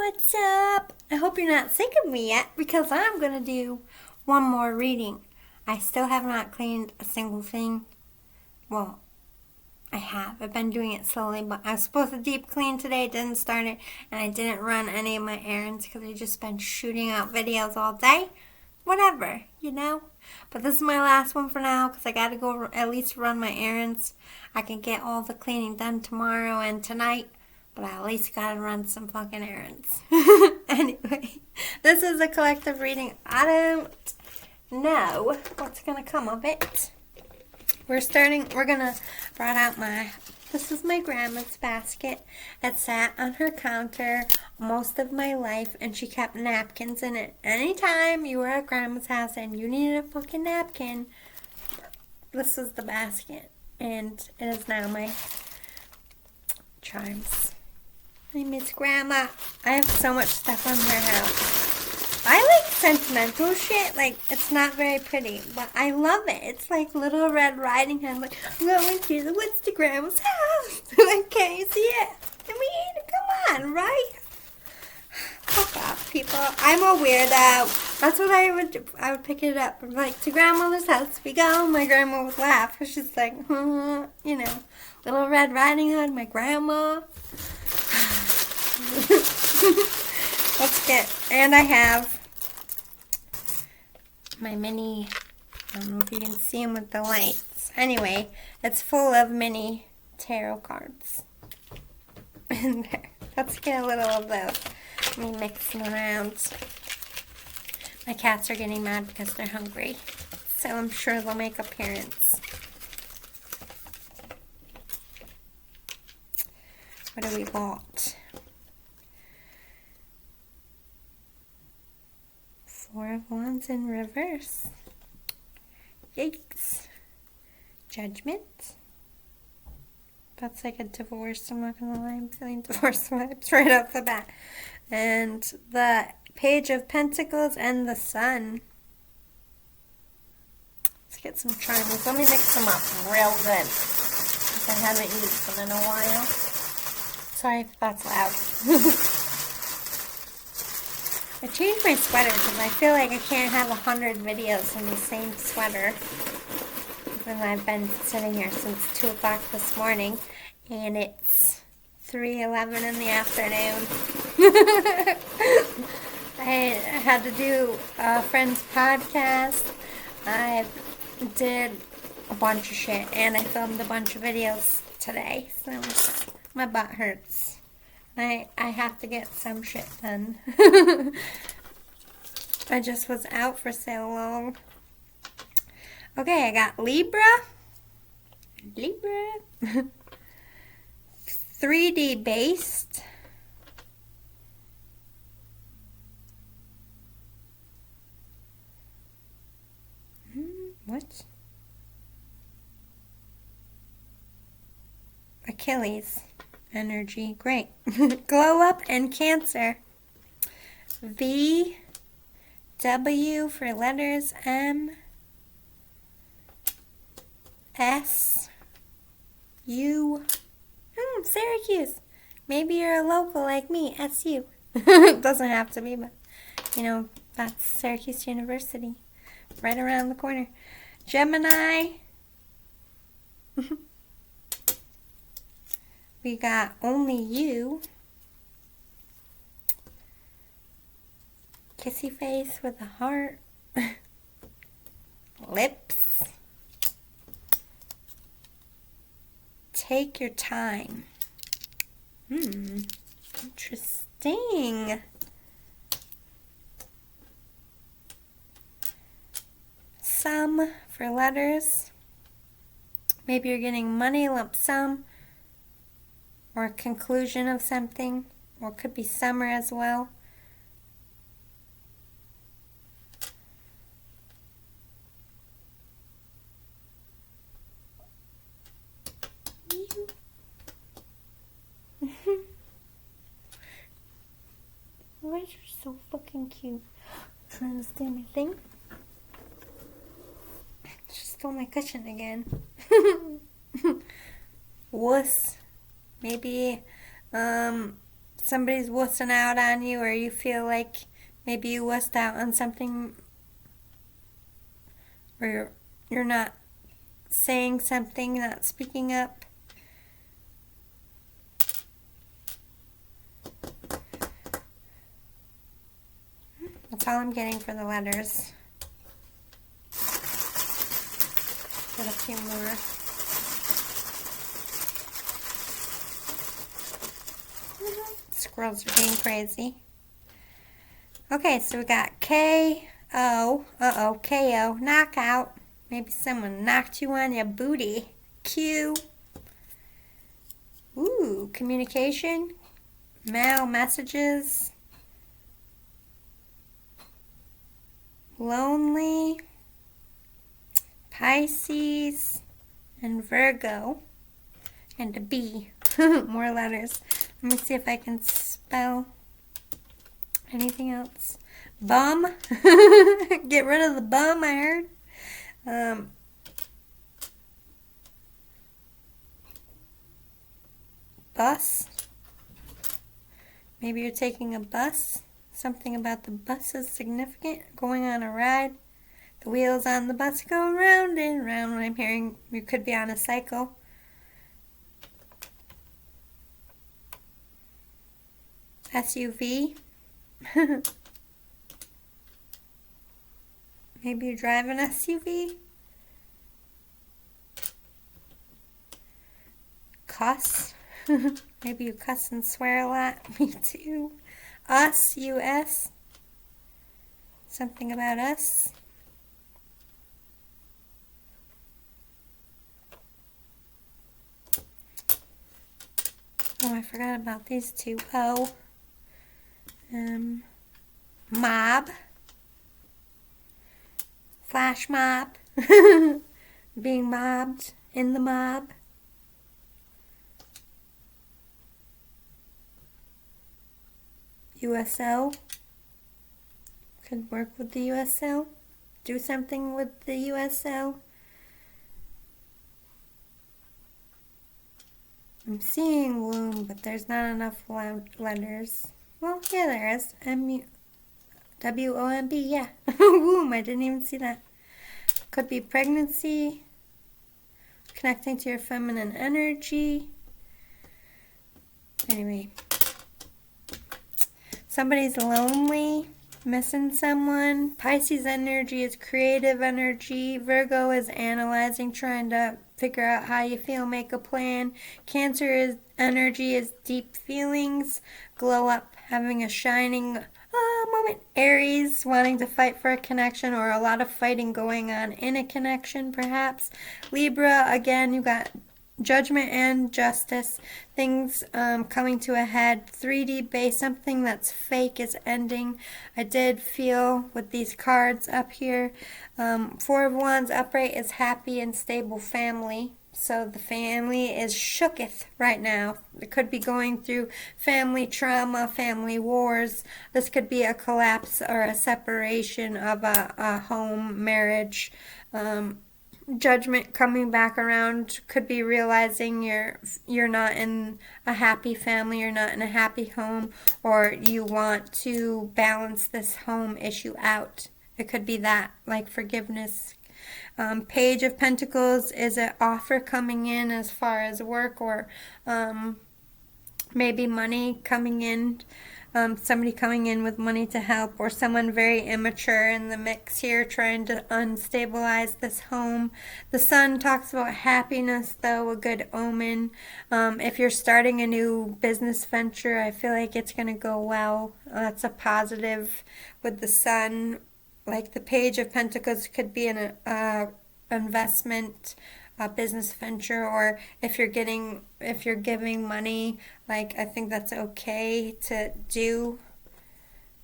what's up? I hope you're not sick of me yet because I'm going to do one more reading. I still have not cleaned a single thing. Well, I have. I've been doing it slowly, but I was supposed to deep clean today, didn't start it, and I didn't run any of my errands because I've just been shooting out videos all day. Whatever, you know? But this is my last one for now because I got to go at least run my errands. I can get all the cleaning done tomorrow and tonight. But I at least gotta run some fucking errands. Anyway, this is a collective reading. I don't know what's gonna come of it. We're gonna brought out this is my grandma's basket. It sat on her counter most of my life, and she kept napkins in it. Anytime you were at grandma's house and you needed a fucking napkin, this was the basket. And it is now my charms. I miss Grandma. I have so much stuff on her house. I like sentimental shit. Like, it's not very pretty, but I love it. It's like Little Red Riding Hood. Like, I'm going to the woods to Grandma's house. Like, can you see it? I mean, come on, right? Fuck off, people. I'm a weirdo. That's what I would do. I would pick it up. I'm like, to Grandmother's house we go. My grandma would laugh. She's like, you know, Little Red Riding Hood, my grandma. Let's and I have my mini, I don't know if you can see them with the lights. Anyway, it's full of mini tarot cards. In there. Let's get a little of those. Let me mix them around. My cats are getting mad because they're hungry, so I'm sure they'll make appearance. What do we want? 4 of Wands in reverse. Yikes. Judgment. That's like a divorce. I'm not gonna lie. I'm feeling divorce vibes right off the bat. And the Page of Pentacles and the Sun. Let's get some charms. Let me mix them up real good, because I haven't used them in a while. Sorry if that's loud. I changed my sweater because I feel like I can't have 100 videos in the same sweater. Even though I've been sitting here since 2 o'clock this morning, and it's 3:11 in the afternoon. I had to do a friend's podcast. I did a bunch of shit, and I filmed a bunch of videos today, so my butt hurts. I have to get some shit done. I just was out for so long. Okay, I got Libra. 3D based. What? Achilles. Energy. Great. Glow up and Cancer. V. W for letters. M. S. U. Syracuse. Maybe you're a local like me. SU. It doesn't have to be, but, you know, that's Syracuse University. Right around the corner. Gemini. We got Only You. Kissy face with a heart. Lips. Take your time. Interesting. Sum for letters. Maybe you're getting money, lump sum, or a conclusion of something, or it could be summer as well. Why are you so fucking cute? I'm trying to steal my thing. She stole my cushion again. Wuss. Maybe somebody's wussing out on you, or you feel like maybe you wussed out on something, or you're not saying something, not speaking up. That's all I'm getting for the letters. Get a few more. Squirrels are being crazy. Okay, so we got K-O. Uh-oh, K-O. Knockout. Maybe someone knocked you on your booty. Q. Ooh, communication. Mail messages. Lonely. Pisces. And Virgo. And a B. More letters. Let me see if I can spell anything else. Bum. Get rid of the bum, I heard. Bus. Maybe you're taking a bus. Something about the bus is significant. Going on a ride. The wheels on the bus go round and round. I'm hearing you could be on a cycle. SUV. Maybe you drive an SUV. Cuss. Maybe you cuss and swear a lot. Me too. Us, US. Something about us. Oh, I forgot about these two. O. Mob. Flash mob. Being mobbed. In the mob. USO. Could work with the USO. Do something with the USO. I'm seeing womb, but there's not enough letters. Well, yeah, there is. W-O-M-B, yeah. Womb, I didn't even see that. Could be pregnancy. Connecting to your feminine energy. Anyway. Somebody's lonely, missing someone. Pisces energy is creative energy. Virgo is analyzing, trying to figure out how you feel, make a plan. Cancer energy is deep feelings, glow up, having a shining moment. Aries, wanting to fight for a connection, or a lot of fighting going on in a connection, perhaps. Libra, again, you got judgment and justice, things coming to a head. 3D base, something that's fake is ending. I did feel with these cards up here. 4 of Wands upright is happy and stable family. So the family is shooketh right now. It could be going through family trauma, family wars. This could be a collapse or a separation of a home, marriage. Judgment coming back around, could be realizing you're not in a happy family, you're not in a happy home, or you want to balance this home issue out. It could be that, like forgiveness. Page of Pentacles is an offer coming in as far as work, or maybe money coming in. Somebody coming in with money to help, or someone very immature in the mix here trying to unstabilize this home. The Sun talks about happiness, though, a good omen. If you're starting a new business venture, I feel like it's going to go well. That's a positive with the Sun. Like the Page of Pentacles could be an investment, a business venture, or if you're giving money, like I think that's okay to do,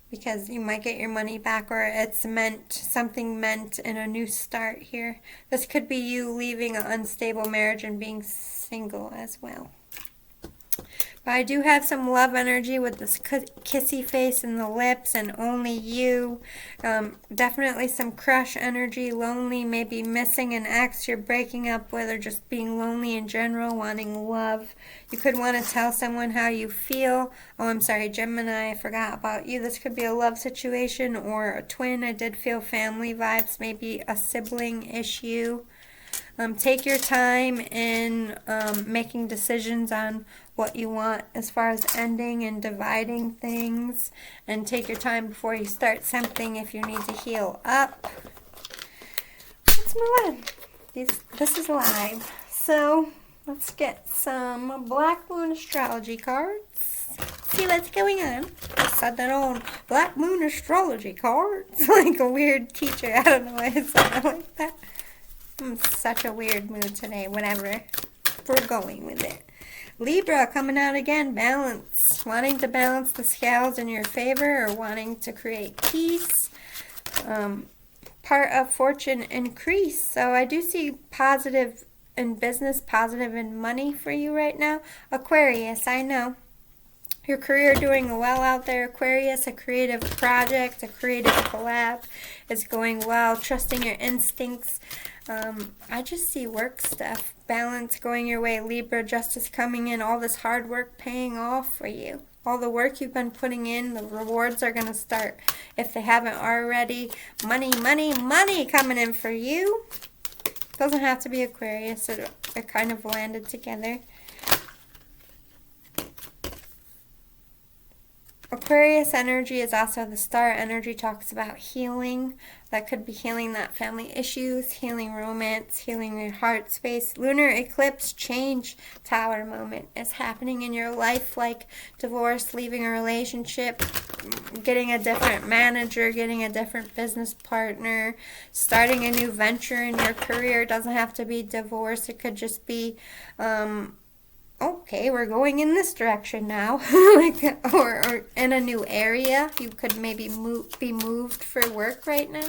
because you might get your money back, or it's something meant in a new start here. This could be you leaving an unstable marriage and being single as well. But I do have some love energy with this kissy face and the lips and only you. Definitely some crush energy, lonely, maybe missing an ex you're breaking up with, or just being lonely in general, wanting love. You could want to tell someone how you feel. Oh, I'm sorry, Gemini, I forgot about you. This could be a love situation or a twin. I did feel family vibes, maybe a sibling issue. Take your time in making decisions on what you want as far as ending and dividing things. And take your time before you start something if you need to heal up. Let's move on. This is live. So let's get some Black Moon astrology cards. See what's going on. I said that on Black Moon astrology cards. Like a weird teacher. I don't know why I said it like that. I'm in such a weird mood today. Whatever. We're going with it. Libra coming out again. Balance. Wanting to balance the scales in your favor or wanting to create peace. Part of fortune increase. So I do see positive in business, positive in money for you right now. Aquarius, I know. Your career doing well out there, Aquarius. A creative project, a creative collab is going well. Trusting your instincts. I just see work stuff. Balance going your way. Libra, justice coming in. All this hard work paying off for you. All the work you've been putting in, the rewards are going to start. If they haven't already, money, money, money coming in for you. Doesn't have to be Aquarius. It kind of landed together. Aquarius energy is also the star energy, talks about healing. That could be healing that family issues, healing romance, healing your heart space. Lunar eclipse change tower moment is happening in your life, like divorce, leaving a relationship, getting a different manager, getting a different business partner, starting a new venture in your career. It doesn't have to be divorce. It could just be okay, we're going in this direction now. or in a new area. You could maybe be moved for work right now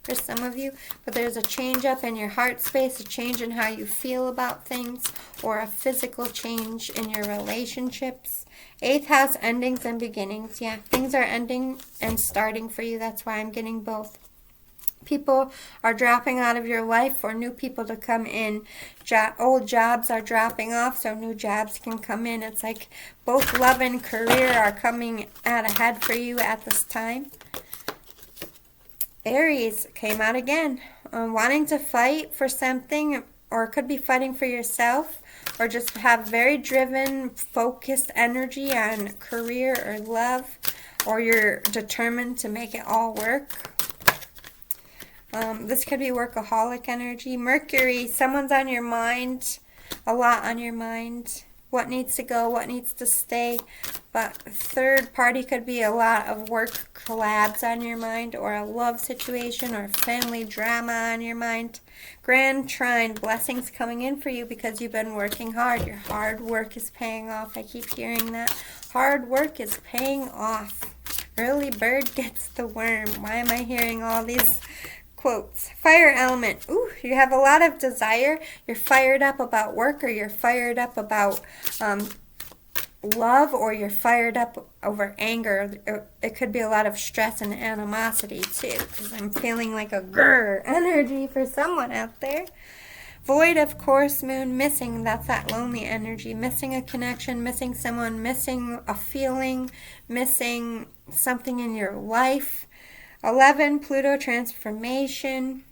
for some of you. But there's a change up in your heart space, a change in how you feel about things, or a physical change in your relationships. 8th house, endings and beginnings. Yeah, things are ending and starting for you. That's why I'm getting both. People are dropping out of your life for new people to come in. Old jobs are dropping off so new jobs can come in. It's like both love and career are coming out ahead for you at this time. Aries came out again. Wanting to fight for something, or it could be fighting for yourself, or just have very driven, focused energy on career or love, or you're determined to make it all work. This could be workaholic energy. Mercury, someone's on your mind, a lot on your mind. What needs to go, what needs to stay. But third party could be a lot of work collabs on your mind, or a love situation, or family drama on your mind. Grand Trine, blessings coming in for you because you've been working hard. Your hard work is paying off. I keep hearing that. Hard work is paying off. Early bird gets the worm. Why am I hearing all these quotes? Fire element. Ooh, you have a lot of desire. You're fired up about work, or you're fired up about love, or you're fired up over anger. It could be a lot of stress and animosity too, because I'm feeling like a grrr energy for someone out there. Void, of course, moon, missing. That's that lonely energy. Missing a connection, missing someone, missing a feeling, missing something in your life. 11, Pluto transformation.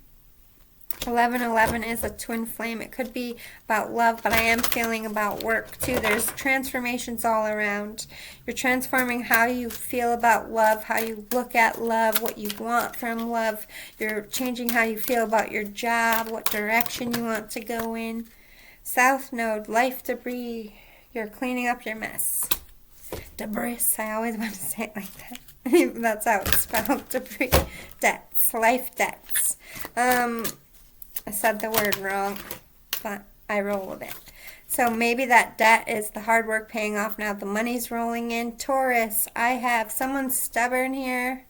1111 is a twin flame. It could be about love, but I am feeling about work too. There's transformations all around. You're transforming how you feel about love, how you look at love, what you want from love. You're changing how you feel about your job, what direction you want to go in. South Node, life debris. You're cleaning up your mess. Debris. I always want to say it like that. That's how it's spelled. Debris. Debts. Life debts. I said the word wrong, but I roll with it. So maybe that debt is the hard work paying off now. The money's rolling in. Taurus, I have someone stubborn here.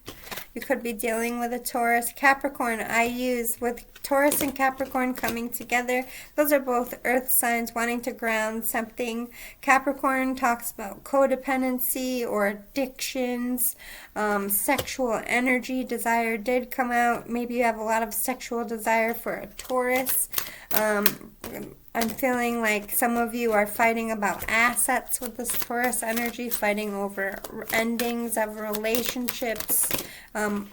You could be dealing with a Taurus. Capricorn, I use with Taurus and Capricorn coming together. Those are both earth signs wanting to ground something. Capricorn talks about codependency or addictions, sexual energy, desire did come out. Maybe you have a lot of sexual desire for a Taurus. I'm feeling like some of you are fighting about assets with this Taurus energy, fighting over endings of relationships,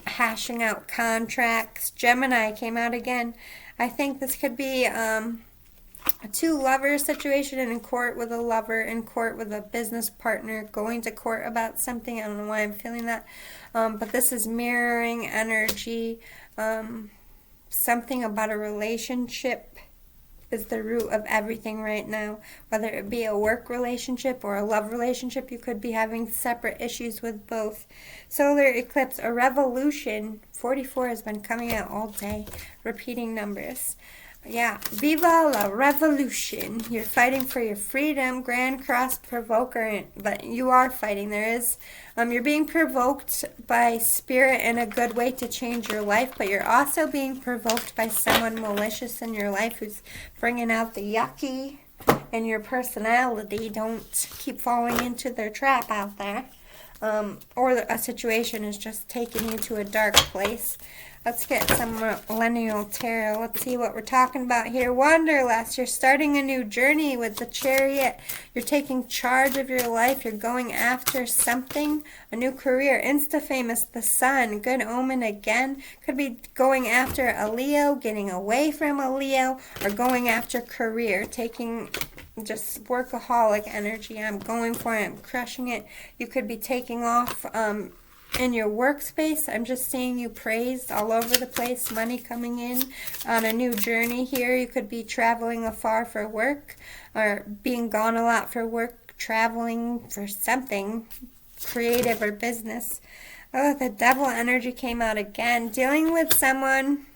hashing out contracts. Gemini came out again. I think this could be a two-lover situation, in court with a lover, in court with a business partner, going to court about something. I don't know why I'm feeling that. But this is mirroring energy. Something about a relationship is the root of everything right now. Whether it be a work relationship or a love relationship, you could be having separate issues with both. Solar eclipse, a revolution. 44 has been coming out all day, repeating numbers. Yeah, Viva la Revolution. You're fighting for your freedom. Grand Cross Provoker, but you are fighting. You're being provoked by spirit in a good way to change your life, but you're also being provoked by someone malicious in your life who's bringing out the yucky in your personality. Don't keep falling into their trap out there. Or a situation is just taking you to a dark place. Let's get some millennial tarot. Let's see what we're talking about here. Wanderlust. You're starting a new journey with the Chariot. You're taking charge of your life. You're going after something. A new career. Insta-famous. The Sun. Good omen again. Could be going after a Leo, getting away from a Leo, or going after career. Taking just workaholic energy. I'm going for it. I'm crushing it. You could be taking off in your workspace. I'm just seeing you praised all over the place, money coming in on a new journey here. You could be traveling afar for work, or being gone a lot for work, traveling for something creative or business. Oh, the Devil energy came out again. Dealing with someone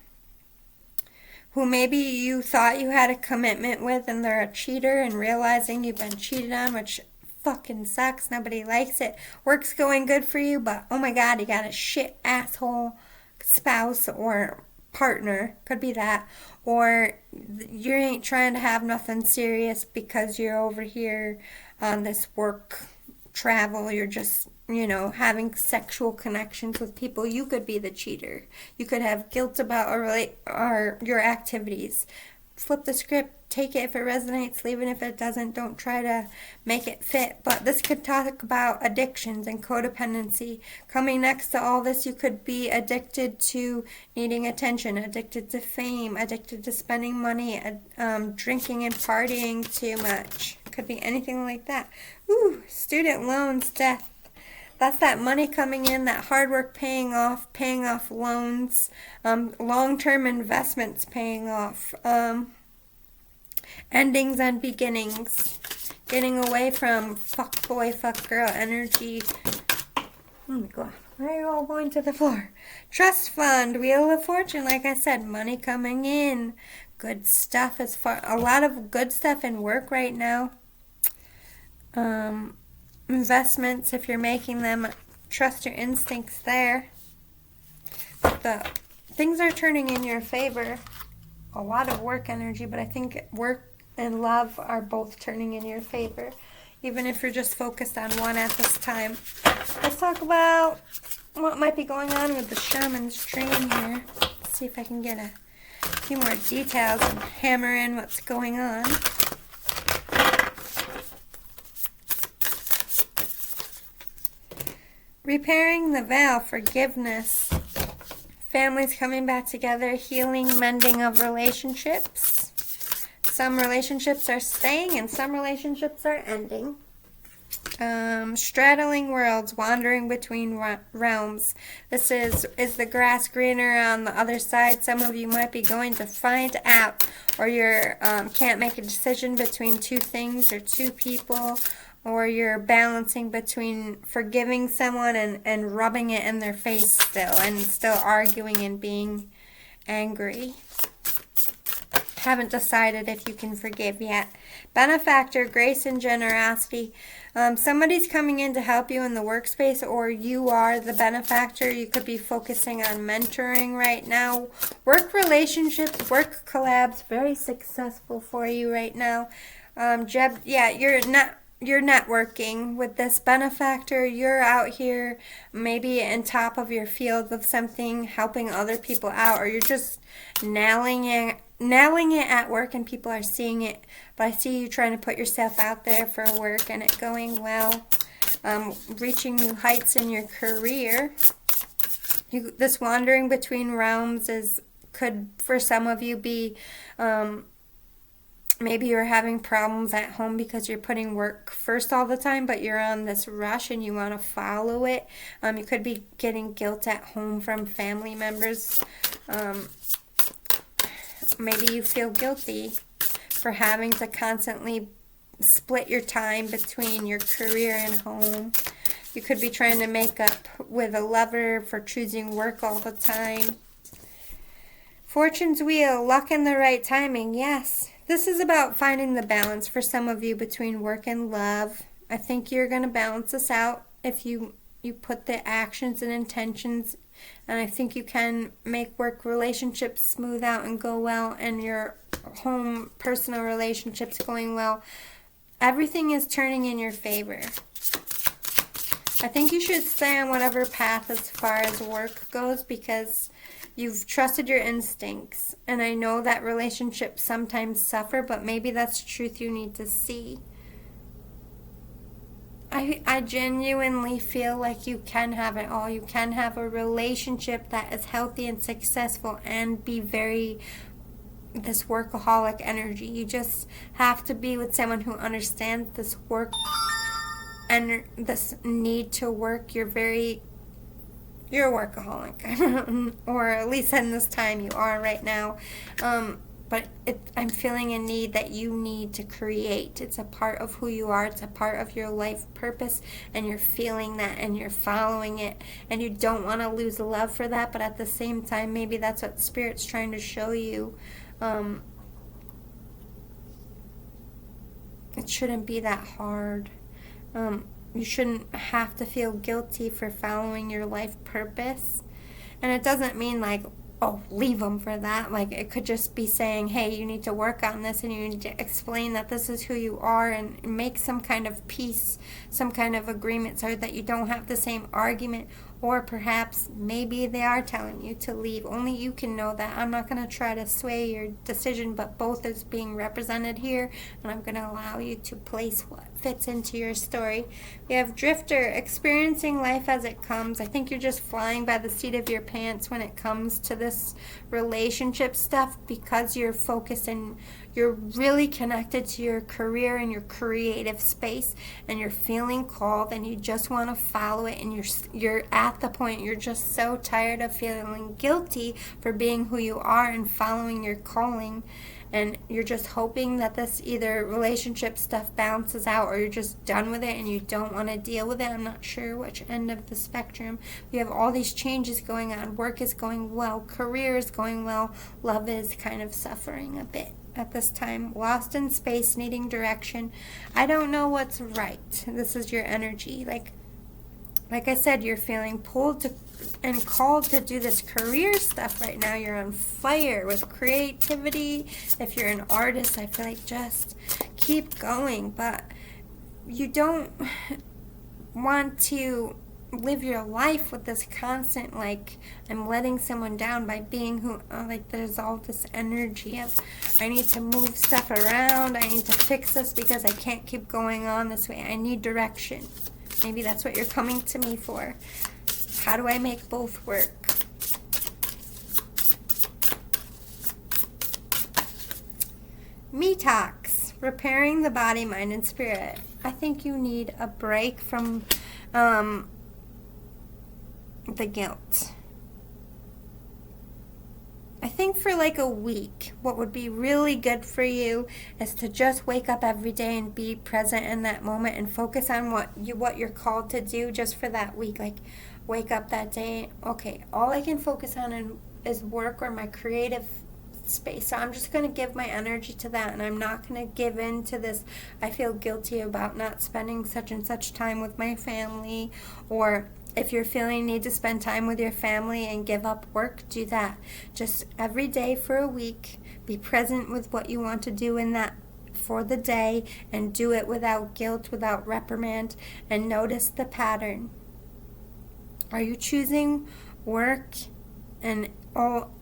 who maybe you thought you had a commitment with and they're a cheater, and realizing you've been cheated on, which fucking sucks. Nobody likes it. Work's going good for you, but oh my god, you got a shit asshole spouse or partner. Could be that. Or you ain't trying to have nothing serious because you're over here on this work travel. You're just, having sexual connections with people. You could be the cheater. You could have guilt about your activities. Flip the script. Take it if it resonates, leave it if it doesn't. Don't try to make it fit. But this could talk about addictions and codependency. Coming next to all this, you could be addicted to needing attention, addicted to fame, addicted to spending money, drinking and partying too much. Could be anything like that. Ooh, student loans, death. That's that money coming in, that hard work paying off loans, long-term investments paying off. Endings and beginnings. Getting away from fuck boy, fuck girl energy. Oh my god. Why are you all going to the floor? Trust fund. Wheel of Fortune. Like I said, money coming in. Good stuff as far. A lot of good stuff in work right now. Investments, if you're making them. Trust your instincts there. But things are turning in your favor. A lot of work energy, but I think work and love are both turning in your favor, even if you're just focused on one at this time. Let's talk about what might be going on with the shaman's dream here. Let's see if I can get a few more details and hammer in what's going on. Repairing the vow, forgiveness. Families coming back together, healing, mending of relationships. Some relationships are staying and some relationships are ending. Straddling worlds, wandering between realms. This is the grass greener on the other side? Some of you might be going to find out, or you're can't make a decision between two things or two people, or you're balancing between forgiving someone and rubbing it in their face still, and still arguing and being angry. Haven't decided if you can forgive yet. Benefactor, grace and generosity. Somebody's coming in to help you in the workspace, or you are the benefactor. You could be focusing on mentoring right now. Work relationships, work collabs, very successful for you right now. Jeb, yeah, you're networking with this benefactor. You're out here maybe in top of your field of something, helping other people out, or you're just nailing it at work and people are seeing it. But I see you trying to put yourself out there for work and it going well. Reaching new heights in your career. This wandering between realms could for some of you be maybe you're having problems at home because you're putting work first all the time, but you're on this rush and you want to follow it. You could be getting guilt at home from family members. Maybe you feel guilty for having to constantly split your time between your career and home. You could be trying to make up with a lover for choosing work all the time. Fortune's wheel, luck and the right timing, yes. This is about finding the balance for some of you between work and love. I think you're going to balance this out if you put the actions and intentions, and I think you can make work relationships smooth out and go well, and your home personal relationships going well. Everything is turning in your favor. I think you should stay on whatever path as far as work goes, because you've trusted your instincts, and I know that relationships sometimes suffer, but maybe that's the truth you need to see. I genuinely feel like you can have it all. You can have a relationship that is healthy and successful and be this workaholic energy. You just have to be with someone who understands this work and this need to work. You're a workaholic, or at least in this time you are right now. But I'm feeling a need that you need to create. It's a part of who you are. It's a part of your life purpose, and you're feeling that and you're following it, and you don't want to lose love for that, but at the same time, maybe that's what Spirit's trying to show you. It shouldn't be that hard. You shouldn't have to feel guilty for following your life purpose. And it doesn't mean like, oh, leave them for that. Like, it could just be saying, hey, you need to work on this, and you need to explain that this is who you are, and make some kind of peace, some kind of agreement, so that you don't have the same argument. Or perhaps maybe they are telling you to leave. Only you can know that. I'm not going to try to sway your decision, but both is being represented here, and I'm going to allow you to place what fits into your story. We have Drifter, experiencing life as it comes. I think you're just flying by the seat of your pants when it comes to this relationship stuff, because you're focused and you're really connected to your career and your creative space, and you're feeling called and you just want to follow it, and you're at the point you're just so tired of feeling guilty for being who you are and following your calling, and you're just hoping that this either relationship stuff balances out, or you're just done with it and you don't want to deal with it. I'm not sure which end of the spectrum. We have all these changes going on. Work is going well, career is going well, love is kind of suffering a bit at this time. Lost in space, needing direction. I don't know what's right. This is your energy. Like I said, you're feeling pulled to and called to do this career stuff right now. You're on fire with creativity. If you're an artist, I feel like just keep going. But you don't want to live your life with this constant, like, I'm letting someone down by being who, like, there's all this energy of, I need to move stuff around, I need to fix this because I can't keep going on this way, I need direction. Maybe that's what you're coming to me for. How do I make both work? Me Talks, repairing the body, mind, and spirit. I think you need a break from the guilt. I think for like a week, what would be really good for you is to just wake up every day and be present in that moment and focus on what you're called to do just for that week. Like, wake up that day, okay, all I can focus on is work or my creative space. So I'm just going to give my energy to that, and I'm not going to give in to this, I feel guilty about not spending such and such time with my family, or if you're feeling need to spend time with your family and give up work, do that. Just every day for a week, be present with what you want to do in that for the day, and do it without guilt, without reprimand, and notice the pattern. Are you choosing work, and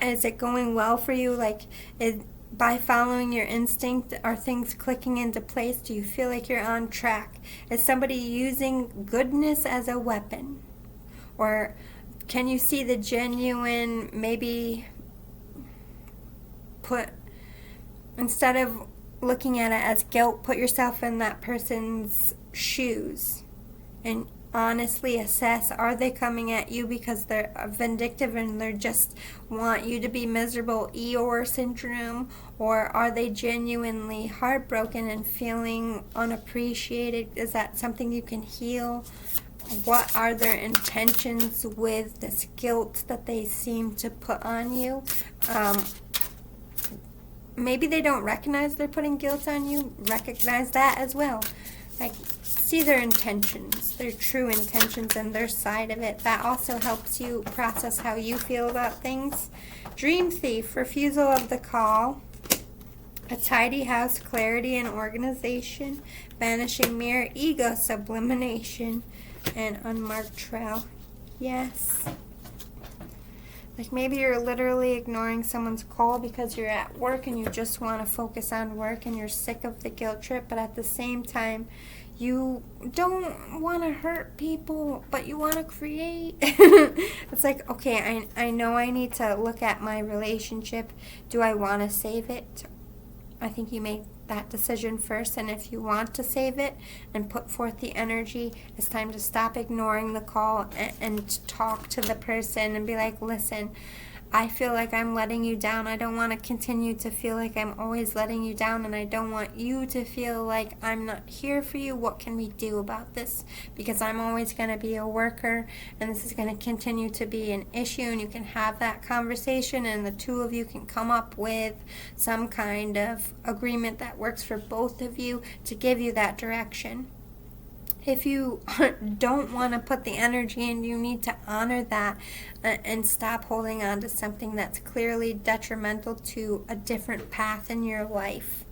is it going well for you? Like, by following your instinct, are things clicking into place? Do you feel like you're on track? Is somebody using goodness as a weapon? Or can you see the genuine, maybe instead of looking at it as guilt, put yourself in that person's shoes and honestly assess, are they coming at you because they're vindictive and they just want you to be miserable, Eeyore syndrome, or are they genuinely heartbroken and feeling unappreciated? Is that something you can heal? What are their intentions with this guilt that they seem to put on you? Maybe they don't recognize they're putting guilt on you. Recognize that as well. Like, see their intentions, their true intentions, and their side of it. That also helps you process how you feel about things. Dream thief, refusal of the call. A tidy house, clarity and organization. Vanishing mirror, ego sublimation. And unmarked trail. Yes. Like, maybe you're literally ignoring someone's call because you're at work and you just want to focus on work and you're sick of the guilt trip, but at the same time, you don't want to hurt people, but you want to create. It's like, okay, I know I need to look at my relationship. Do I want to save it? I think you make that decision first, and if you want to save it and put forth the energy, it's time to stop ignoring the call and talk to the person and be like, listen, I feel like I'm letting you down. I don't want to continue to feel like I'm always letting you down, and I don't want you to feel like I'm not here for you. What can we do about this? Because I'm always going to be a worker, and this is going to continue to be an issue, and you can have that conversation, and the two of you can come up with some kind of agreement that works for both of you to give you that direction. If you don't want to put the energy in, you need to honor that and stop holding on to something that's clearly detrimental to a different path in your life.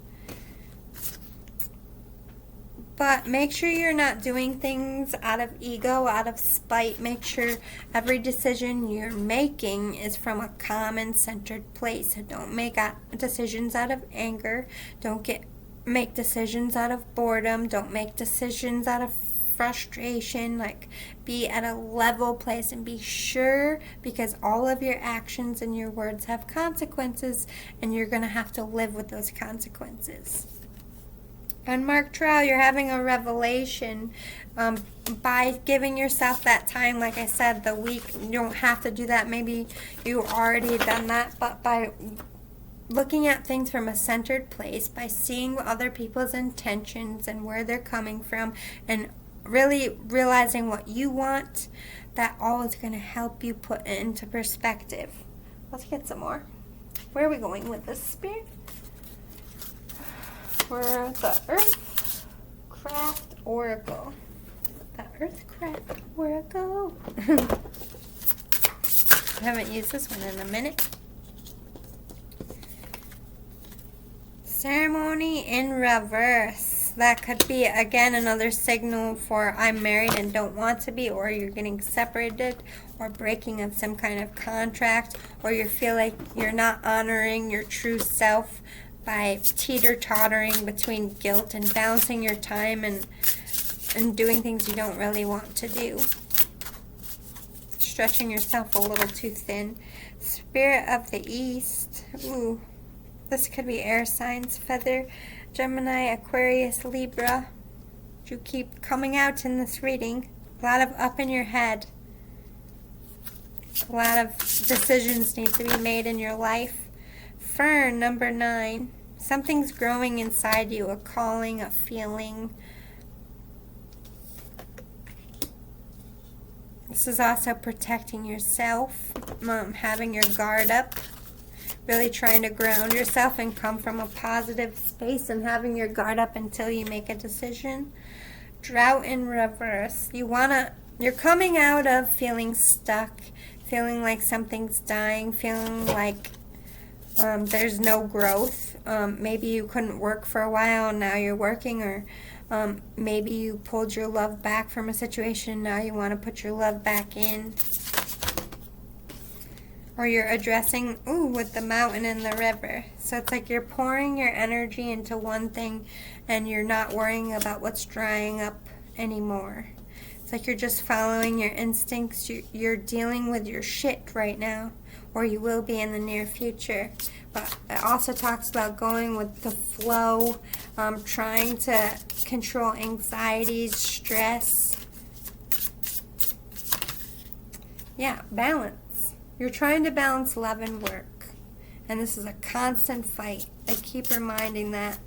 But make sure you're not doing things out of ego, out of spite. Make sure every decision you're making is from a calm and centered place. Don't make decisions out of anger. Don't make decisions out of boredom. Don't make decisions out of frustration. Like, be at a level place and be sure, because all of your actions and your words have consequences, and you're going to have to live with those consequences. Unmarked trial, you're having a revelation by giving yourself that time. Like I said, the week, you don't have to do that. Maybe you already done that, but by looking at things from a centered place, by seeing other people's intentions and where they're coming from, and really realizing what you want, that all is going to help you put it into perspective. Let's get some more. Where are we going with this, Spirit? For the Earthcraft Oracle. The Earthcraft Oracle. I haven't used this one in a minute. Ceremony in reverse. That could be, again, another signal for I'm married and don't want to be, or you're getting separated, or breaking of some kind of contract, or you feel like you're not honoring your true self by teeter-tottering between guilt and balancing your time and doing things you don't really want to do. Stretching yourself a little too thin. Spirit of the East. Ooh. This could be air signs, Feather, Gemini, Aquarius, Libra. You keep coming out in this reading. A lot of up in your head. A lot of decisions need to be made in your life. Fern, number 9. Something's growing inside you, a calling, a feeling. This is also protecting yourself, having your guard up. really trying to ground yourself and come from a positive space and having your guard up until you make a decision. Drought in reverse. You're coming out of feeling stuck, feeling like something's dying, feeling like there's no growth. Maybe you couldn't work for a while and now you're working, or maybe you pulled your love back from a situation, now you want to put your love back in. Or you're addressing, with the mountain and the river. So it's like you're pouring your energy into one thing and you're not worrying about what's drying up anymore. It's like you're just following your instincts. You're dealing with your shit right now, or you will be in the near future. But it also talks about going with the flow, trying to control anxieties, stress. Yeah, balance. You're trying to balance love and work. And this is a constant fight. I keep reminding that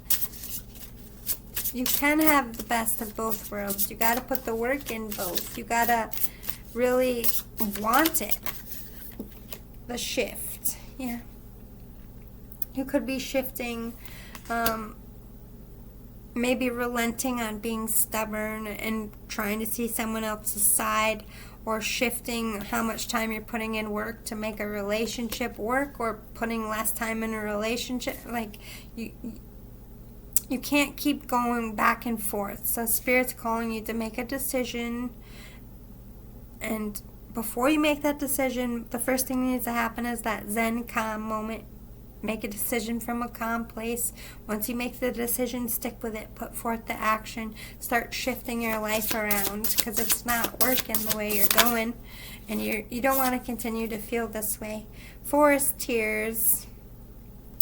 you can have the best of both worlds. You got to put the work in both. You got to really want it. The shift. Yeah. You could be shifting, maybe relenting on being stubborn and trying to see someone else's side, or shifting how much time you're putting in work to make a relationship work, or putting less time in a relationship. Like, you can't keep going back and forth. So Spirit's calling you to make a decision, and before you make that decision, the first thing that needs to happen is that Zen calm moment. Make a decision from a calm place. Once you make the decision, stick with it. Put forth the action. Start shifting your life around, because it's not working the way you're going, and you don't want to continue to feel this way. Forest tears.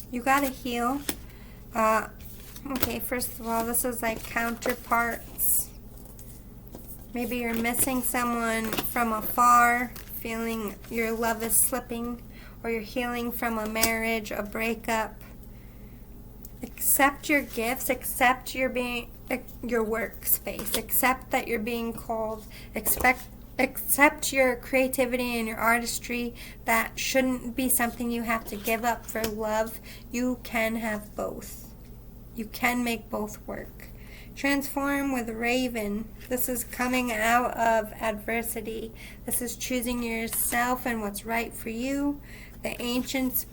You got to heal. Okay, first of all, this is like counterparts. Maybe you're missing someone from afar, feeling your love is slipping, or you're healing from a marriage, a breakup. Accept your gifts, accept your workspace, accept that you're being called, accept your creativity and your artistry. That shouldn't be something you have to give up for love. You can have both. You can make both work. Transform with Raven. This is coming out of adversity. This is choosing yourself and what's right for you. The ancients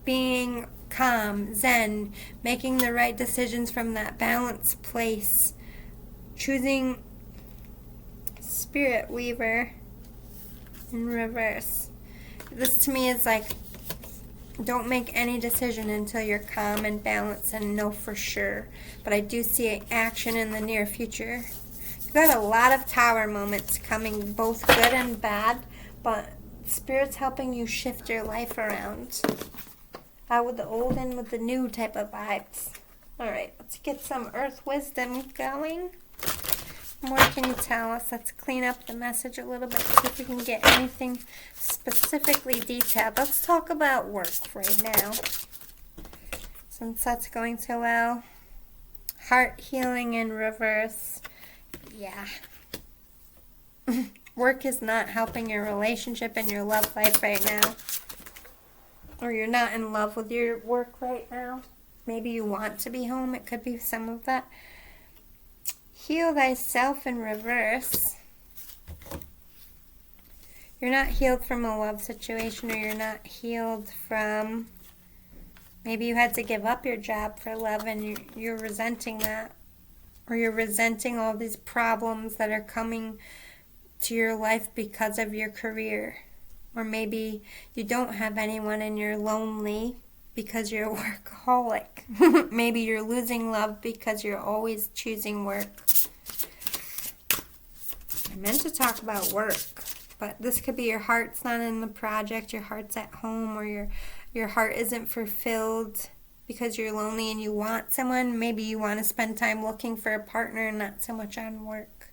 being calm, Zen, making the right decisions from that balanced place. Choosing Spirit Weaver in reverse. This to me is like, don't make any decision until you're calm and balanced and know for sure. But I do see action in the near future. You've got a lot of Tower moments coming, both good and bad, but Spirit's helping you shift your life around. Out with the old and with the new type of vibes. Alright, let's get some Earth Wisdom going. What more can you tell us? Let's clean up the message a little bit, see if we can get anything specifically detailed. Let's talk about work right now, since that's going so well. Heart healing in reverse. Yeah. Work is not helping your relationship and your love life right now. Or you're not in love with your work right now. Maybe you want to be home. It could be some of that. Heal thyself in reverse. You're not healed from a love situation, or you're not healed from, maybe you had to give up your job for love and you're resenting that. Or you're resenting all these problems that are coming to your life because of your career. Or maybe you don't have anyone and you're lonely because you're a workaholic. Maybe you're losing love because you're always choosing work. I meant to talk about work, but this could be your heart's not in the project, your heart's at home, or your heart isn't fulfilled because you're lonely and you want someone. Maybe you want to spend time looking for a partner and not so much on work.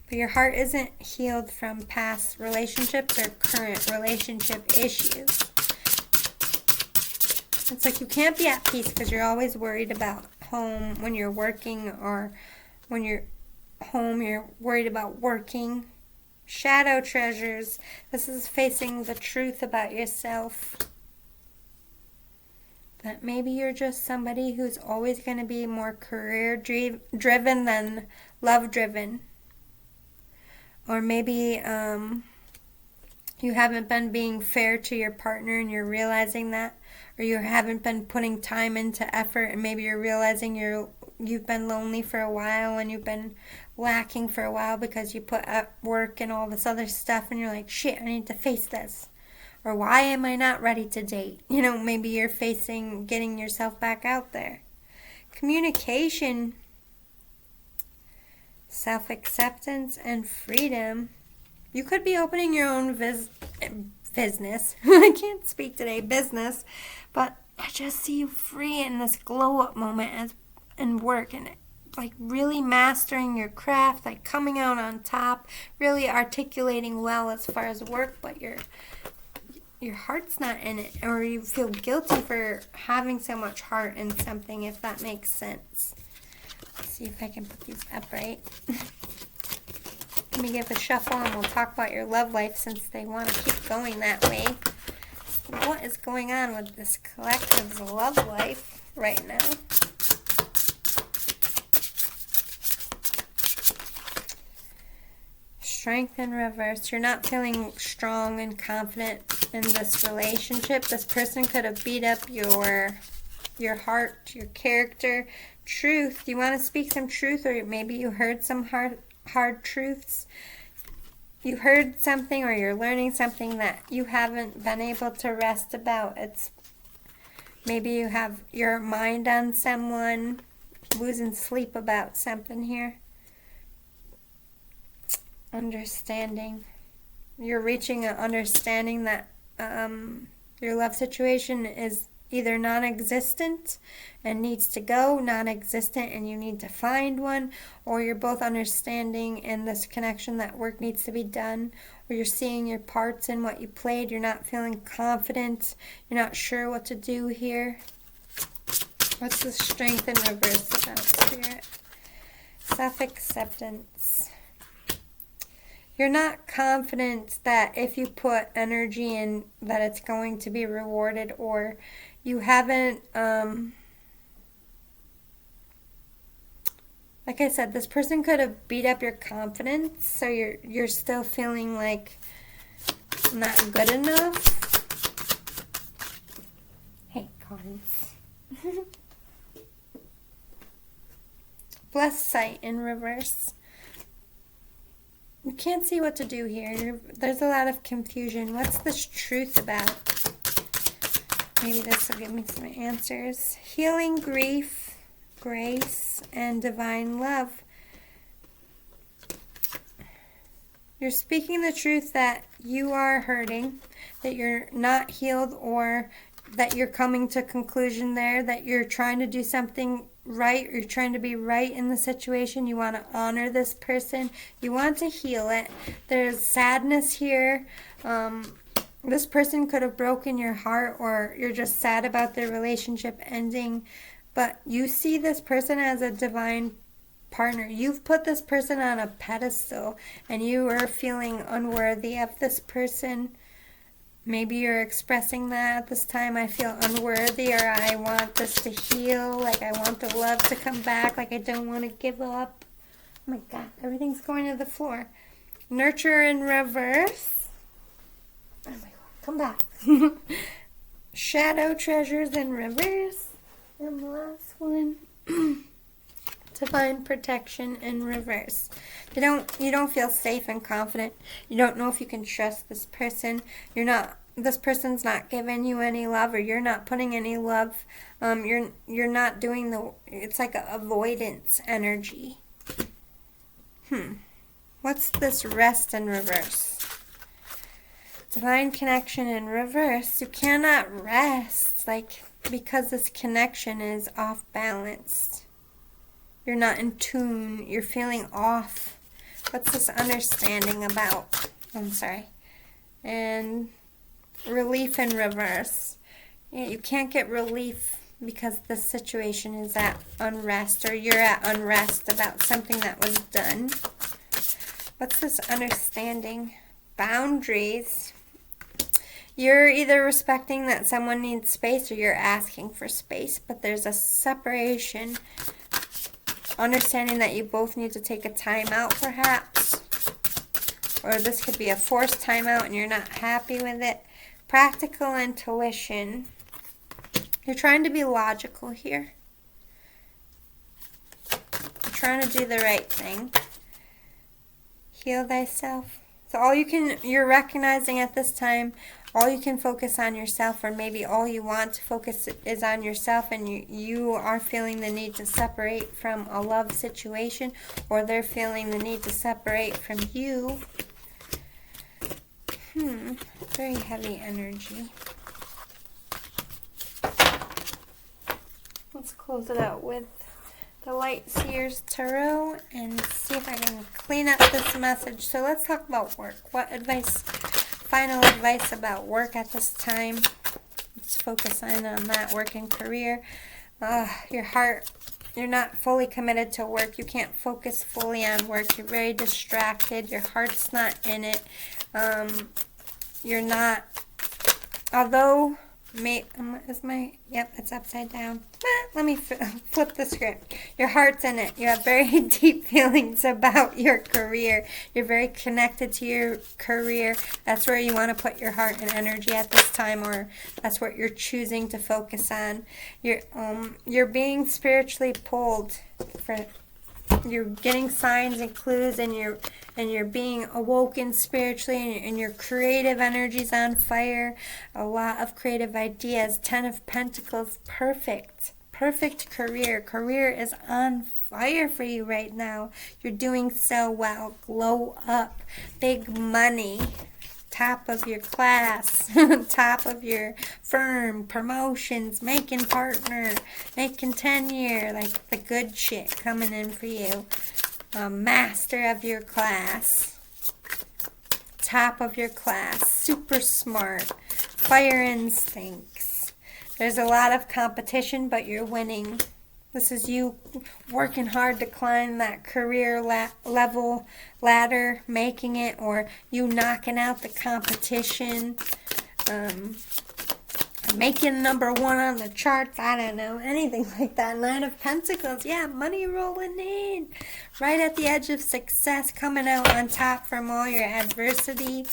But your heart isn't healed from past relationships or current relationship issues. It's like you can't be at peace because you're always worried about home when you're working, or when you're home you're worried about working. Shadow treasures. This is facing the truth about yourself. that maybe you're just somebody who's always going to be more career driven than love driven. Or maybe you haven't been being fair to your partner and you're realizing that. Or you haven't been putting time into effort and maybe you're realizing you've been lonely for a while and you've been lacking for a while because you put up work and all this other stuff and you're like, shit, I need to face this. Or why am I not ready to date? You know, maybe you're facing getting yourself back out there. Communication, self-acceptance, and freedom. You could be opening your own business. I can't speak today, business. But I just see you free in this glow-up moment and work and like really mastering your craft, like coming out on top, really articulating well as far as work, but your heart's not in it, or you feel guilty for having so much heart in something, if that makes sense. Let's see if I can put these up right. Let me give a shuffle and we'll talk about your love life since they want to keep going that way. What is going on with this collective's love life right now? Strength in reverse. You're not feeling strong and confident in this relationship. This person could have beat up your heart, your character. Truth. You want to speak some truth, or maybe you heard some hard truths. You heard something, or you're learning something that you haven't been able to rest about. It's maybe you have your mind on someone, losing sleep about something here. Understanding. You're reaching an understanding that your love situation is either non-existent and needs to go, non-existent and you need to find one, or you're both understanding in this connection that work needs to be done, or you're seeing your parts in what you played, you're not feeling confident, you're not sure what to do here. What's the strength in reverse about Spirit? Self-acceptance. You're not confident that if you put energy in that it's going to be rewarded, or you haven't, like I said, this person could have beat up your confidence, so you're still feeling like not good enough. Hey, cards. Blessed sight in reverse. You can't see what to do here. There's a lot of confusion. What's this truth about? Maybe this will give me some answers. Healing, grief, grace, and divine love. You're speaking the truth that you are hurting, that you're not healed, or that you're coming to conclusion there, that you're trying to do something right, or you're trying to be right in the situation. You want to honor this person. You want to heal it. There's sadness here. This person could have broken your heart, or you're just sad about their relationship ending. But you see this person as a divine partner. You've put this person on a pedestal, and you are feeling unworthy of this person. Maybe you're expressing that at this time. I feel unworthy, or I want this to heal. Like I want the love to come back. Like I don't want to give up. Oh my God, everything's going to the floor. Nurture in reverse. Oh my God, come back. Shadow treasures in reverse. And the last one. Divine protection in reverse. You don't feel safe and confident. You don't know if you can trust this person. This person's not giving you any love, or you're not putting any love. You're not doing it's like an avoidance energy. What's this rest in reverse? Divine connection in reverse. You cannot rest, because this connection is off balance. You're not in tune. You're feeling off. What's this understanding about? I'm sorry. And relief in reverse. You can't get relief because the situation is at unrest, or you're at unrest about something that was done. What's this understanding? Boundaries. You're either respecting that someone needs space or you're asking for space, but there's a separation. Understanding that you both need to take a time out, perhaps. Or this could be a forced timeout and you're not happy with it. Practical intuition. You're trying to be logical here. You're trying to do the right thing. Heal thyself. So you're recognizing at this time, all you can focus on yourself, or maybe all you want to focus is on yourself, and you are feeling the need to separate from a love situation, or they're feeling the need to separate from you. Very heavy energy. Let's close it out with the Light Seers Tarot and see if I can clean up this message. So let's talk about work. What advice, final advice about work at this time? Let's focus in on that, work and career. Your heart, you're not fully committed to work. You can't focus fully on work. You're very distracted. Your heart's not in it. You're not, although, yep, it's upside down. Let me flip the script. Your heart's in it. You have very deep feelings about your career. You're very connected to your career. That's where you want to put your heart and energy at this time, or that's what you're choosing to focus on. You're being spiritually pulled for. You're getting signs and clues, and you're being awoken spiritually, and your creative energy's on fire. A lot of creative ideas. 10 of Pentacles, perfect career. Career is on fire for you right now. You're doing so well. Glow up. Big money. Top of your class, top of your firm, promotions, making partner, making tenure, like the good shit coming in for you. Master of your class, top of your class, super smart, fire instincts. There's a lot of competition, but you're winning. This is you working hard to climb that career level ladder, making it, or you knocking out the competition, making #1 on the charts. I don't know, anything like that. 9 of Pentacles, yeah, money rolling in. Right at the edge of success, coming out on top from all your adversity.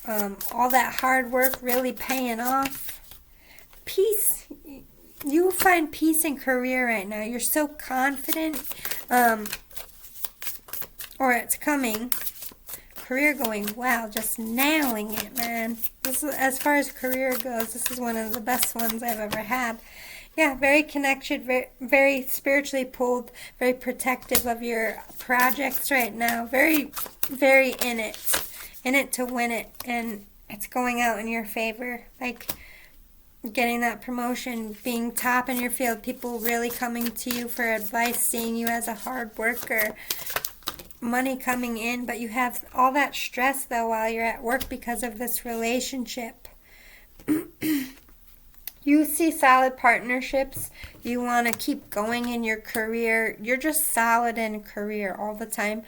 All that hard work really paying off. Peace. You find peace in career right now. You're so confident, or it's coming. Career going, wow, just nailing it, man. This is, as far as career goes, this is one of the best ones I've ever had. Yeah, very connected, very spiritually pulled, very protective of your projects right now. Very, very in it to win it, and it's going out in your favor. Like, getting that promotion, being top in your field, people really coming to you for advice, seeing you as a hard worker, money coming in, but you have all that stress though while you're at work because of this relationship. You see solid partnerships. You want to keep going in your career. You're just solid in career all the time,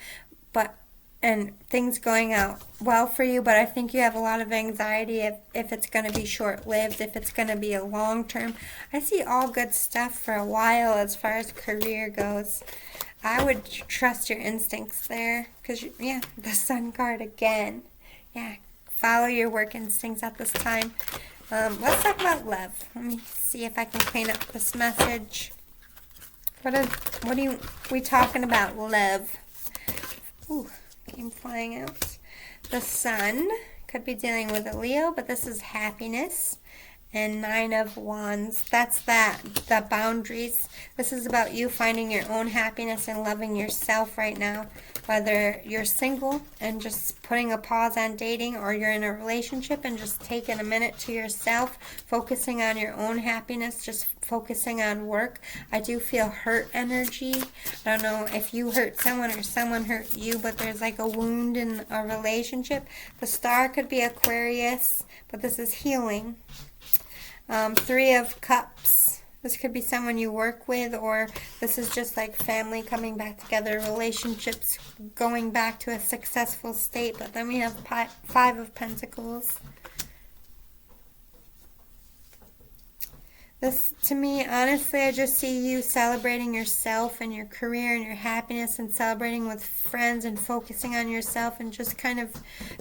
and things going out well for you, but I think you have a lot of anxiety if it's going to be short-lived, if it's going to be a long-term. I see all good stuff for a while as far as career goes. I would trust your instincts there, because, yeah, the Sun card again. Yeah, follow your work instincts at this time. Let's talk about love. Let me see if I can clean up this message. What are we talking about? Love. Ooh. Came flying out. The Sun could be dealing with a Leo, but this is happiness. And 9 of Wands. That's the boundaries. This is about you finding your own happiness and loving yourself right now. Whether you're single and just putting a pause on dating, or you're in a relationship and just taking a minute to yourself, focusing on your own happiness, just focusing on work. I do feel hurt energy. I don't know if you hurt someone or someone hurt you, but there's like a wound in a relationship. The Star could be Aquarius, but this is healing. 3 of Cups. This could be someone you work with, or this is just like family coming back together, relationships going back to a successful state. But then we have 5 of Pentacles. This, to me, honestly, I just see you celebrating yourself and your career and your happiness and celebrating with friends and focusing on yourself and just kind of,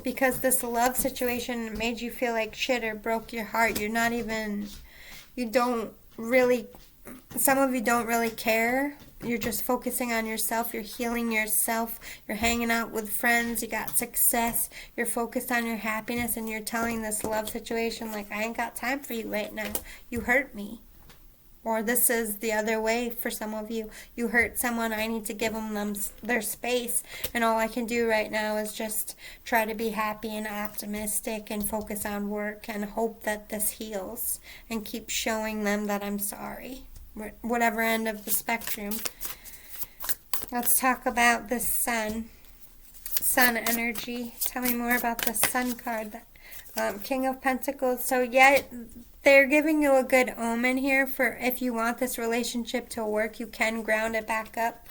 because this love situation made you feel like shit or broke your heart, you're not even, you don't really, some of you don't really care. You're just focusing on yourself. You're healing yourself. You're hanging out with friends. You got success. You're focused on your happiness, and you're telling this love situation, like, I ain't got time for you right now. You hurt me. Or this is the other way for some of you. You hurt someone. I need to give them their space. And all I can do right now is just try to be happy and optimistic and focus on work and hope that this heals and keep showing them that I'm sorry. Whatever end of the spectrum. Let's talk about the sun. Sun energy. Tell me more about the sun card. King of Pentacles. So yeah, they're giving you a good omen here for if you want this relationship to work, you can ground it back up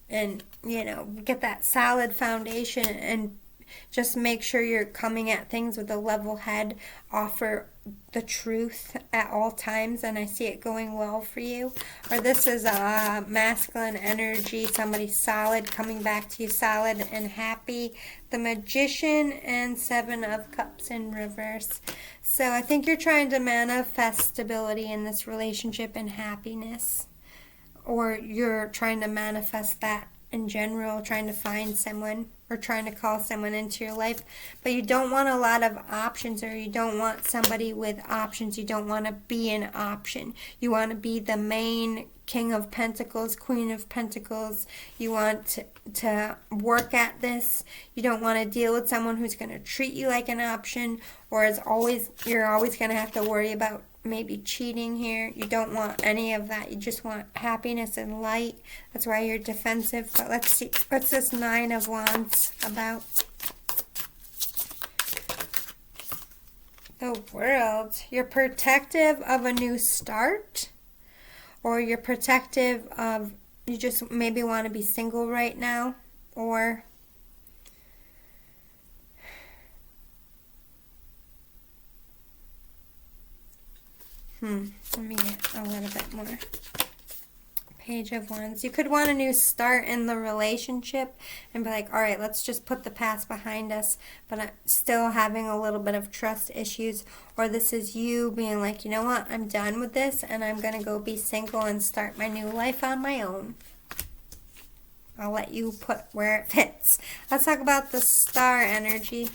and, you know, get that solid foundation and just make sure you're coming at things with a level head. Offer the truth at all times, and I see it going well for you. Or this is a masculine energy, somebody solid coming back to you, solid and happy. The Magician and Seven of Cups in reverse. So I think you're trying to manifest stability in this relationship and happiness. Or you're trying to manifest that in general, trying to find someone or trying to call someone into your life. But you don't want a lot of options, or you don't want somebody with options. You don't want to be an option. You want to be the main King of Pentacles, Queen of Pentacles. You want to work at this. You don't want to deal with someone who's going to treat you like an option, or you're always going to have to worry about maybe cheating here. You don't want any of that. You just want happiness and light. That's why you're defensive. But let's see, what's this Nine of Wands about? The World. You're protective of a new start, or you're protective of, you just maybe want to be single right now, or let me get a little bit more. Page of Wands. You could want a new start in the relationship and be like, all right, let's just put the past behind us, but I'm still having a little bit of trust issues. Or this is you being like, you know what, I'm done with this and I'm going to go be single and start my new life on my own. I'll let you put where it fits. Let's talk about the star energy.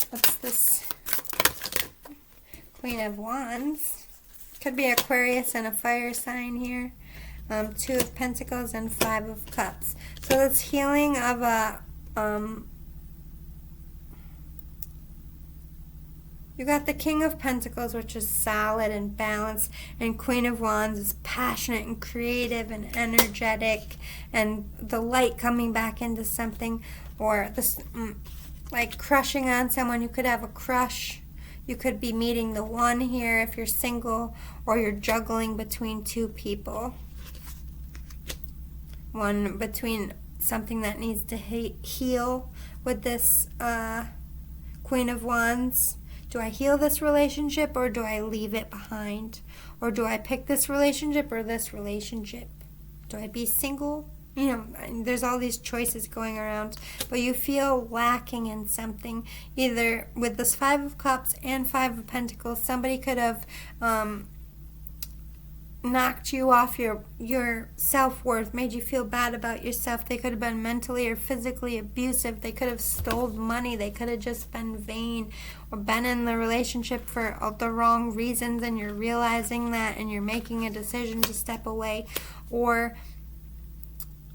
What's this? Queen of Wands. Could be Aquarius and a fire sign here. Two of Pentacles and Five of Cups. So it's healing of a, you got the King of Pentacles, which is solid and balanced, and Queen of Wands is passionate and creative and energetic, and the light coming back into something, or this, like crushing on someone. You could have a crush. You could be meeting the one here if you're single, or you're juggling between two people. One between something that needs to heal with this Queen of Wands. Do I heal this relationship, or do I leave it behind? Or do I pick this relationship or this relationship? Do I be single? You know, there's all these choices going around, but you feel lacking in something. Either with this Five of Cups and Five of Pentacles, somebody could have knocked you off your self-worth, made you feel bad about yourself. They could have been mentally or physically abusive. They could have stolen money. They could have just been vain, or been in the relationship for the wrong reasons, and you're realizing that and you're making a decision to step away. Or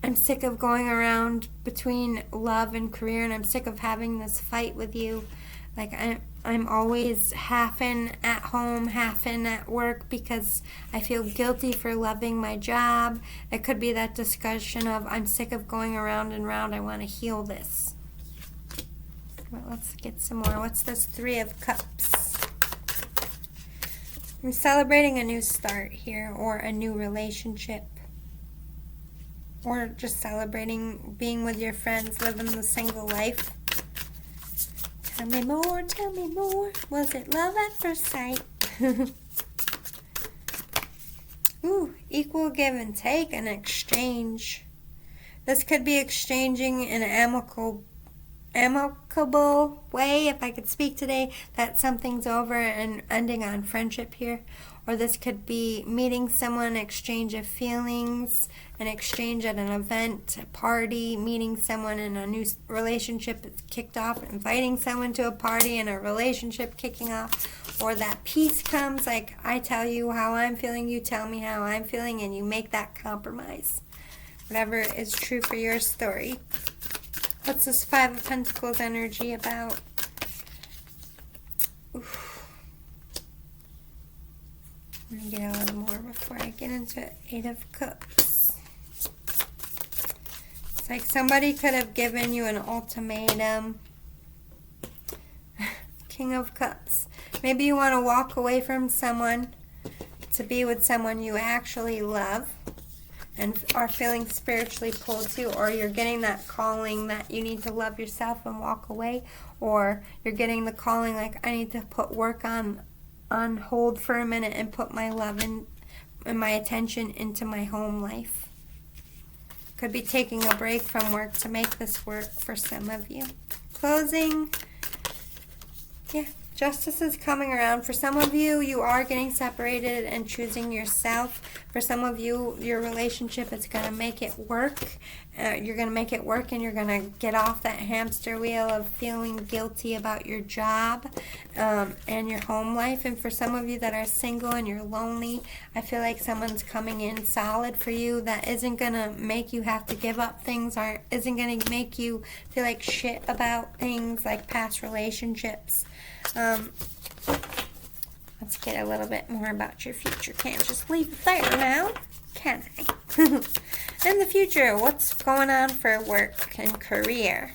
I'm sick of going around between love and career, and I'm sick of having this fight with you. Like, I'm always half in at home, half in at work, because I feel guilty for loving my job. It could be that discussion of, I'm sick of going around and round, I want to heal this. Well, let's get some more. What's this Three of Cups? I'm celebrating a new start here, or a new relationship. Or just celebrating being with your friends, living the single life. Tell me more, was it love at first sight? Ooh, equal give and take and exchange. This could be exchanging in an amicable way, if I could speak today, that something's over and ending on friendship here. Or this could be meeting someone, exchange of feelings, an exchange at an event, a party, meeting someone in a new relationship that's kicked off, inviting someone to a party and a relationship kicking off. Or that peace comes, like I tell you how I'm feeling, you tell me how I'm feeling, and you make that compromise. Whatever is true for your story. What's this Five of Pentacles energy about? Oof. Let me get a little more before I get into it. Eight of Cups. It's like somebody could have given you an ultimatum. King of Cups. Maybe you want to walk away from someone to be with someone you actually love and are feeling spiritually pulled to, or you're getting that calling that you need to love yourself and walk away, or you're getting the calling like I need to put work on hold for a minute and put my love and my attention into my home life. Could be taking a break from work to make this work for some of you. Closing. Yeah, justice is coming around. For some of you, you are getting separated and choosing yourself. For some of you, your relationship is going to make it work. You're going to make it work and you're going to get off that hamster wheel of feeling guilty about your job and your home life. And for some of you that are single and you're lonely, I feel like someone's coming in solid for you that isn't going to make you have to give up things, or isn't going to make you feel like shit about things like past relationships. Let's get a little bit more about your future. Can't just leave it there now, can I? In the future, what's going on for work and career?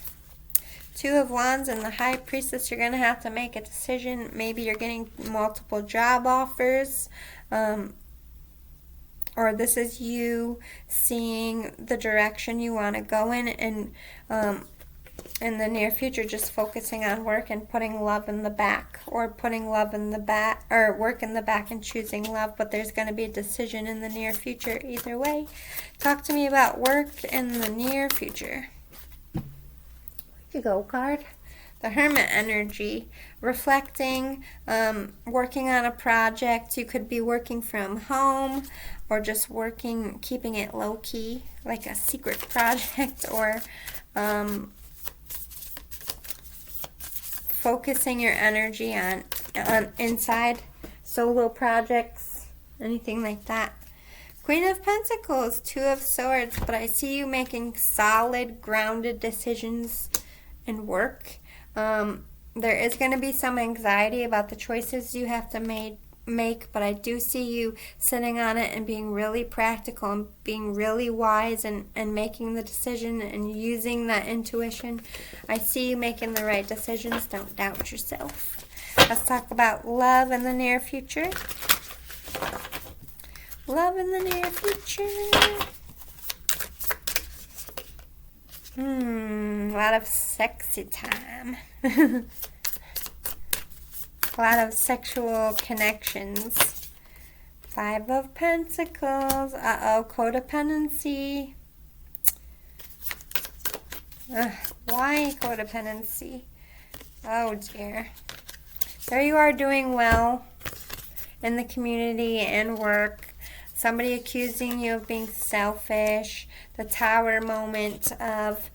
Two of Wands and the High Priestess, you're going to have to make a decision. Maybe you're getting multiple job offers, or this is you seeing the direction you want to go in the near future, just focusing on work and putting love in the back, or putting love in the back, or work in the back and choosing love. But there's going to be a decision in the near future either way. Talk to me about work in the near future. Where'd you go, card? The Hermit energy, reflecting, working on a project. You could be working from home, or just working, keeping it low key, like a secret project, or focusing your energy on inside solo projects, anything like that. Queen of Pentacles, Two of Swords, but I see you making solid, grounded decisions in work. There is going to be some anxiety about the choices you have to make, but I do see you sitting on it and being really practical and being really wise and making the decision and using that intuition. I see you making the right decisions. Don't doubt yourself. Let's talk about love in the near future. Love in the near future. A lot of sexy time. A lot of sexual connections. Five of Pentacles. Uh-oh, codependency. Why codependency? Oh dear. There you are doing well in the community and work. Somebody accusing you of being selfish. The Tower moment of,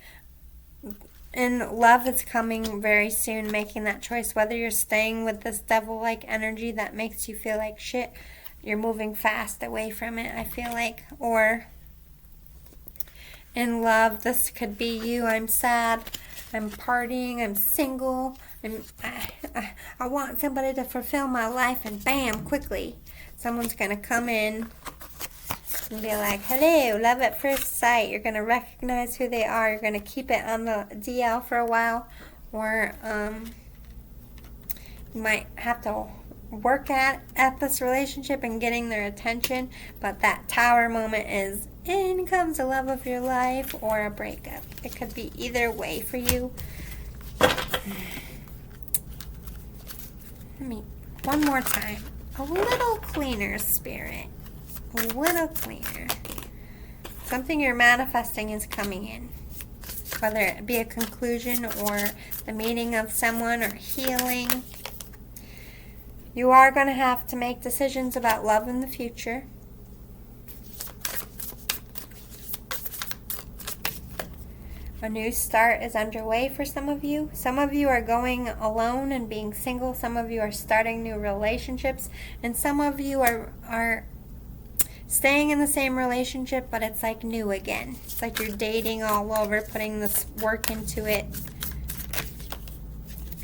and love is coming very soon, making that choice. Whether you're staying with this devil-like energy that makes you feel like shit, you're moving fast away from it, I feel like. Or in love, this could be you. I'm sad, I'm partying, I'm single, I want somebody to fulfill my life, and bam, quickly, someone's going to come in and be like, hello, love at first sight. You're going to recognize who they are. You're going to keep it on the DL for a while. Or you might have to work at this relationship and getting their attention. But that Tower moment is, in comes the love of your life, or a breakup. It could be either way for you. Let me, one more time. A little cleaner, Spirit. a little clearer. Something you're manifesting is coming in, whether it be a conclusion or the meeting of someone or healing. You are going to have to make decisions about love in the future. A new start is underway for some of you. Some of you are going alone and being single. Some of you are starting new relationships. And some of you are staying in the same relationship, but it's like new again. It's like you're dating all over, putting this work into it.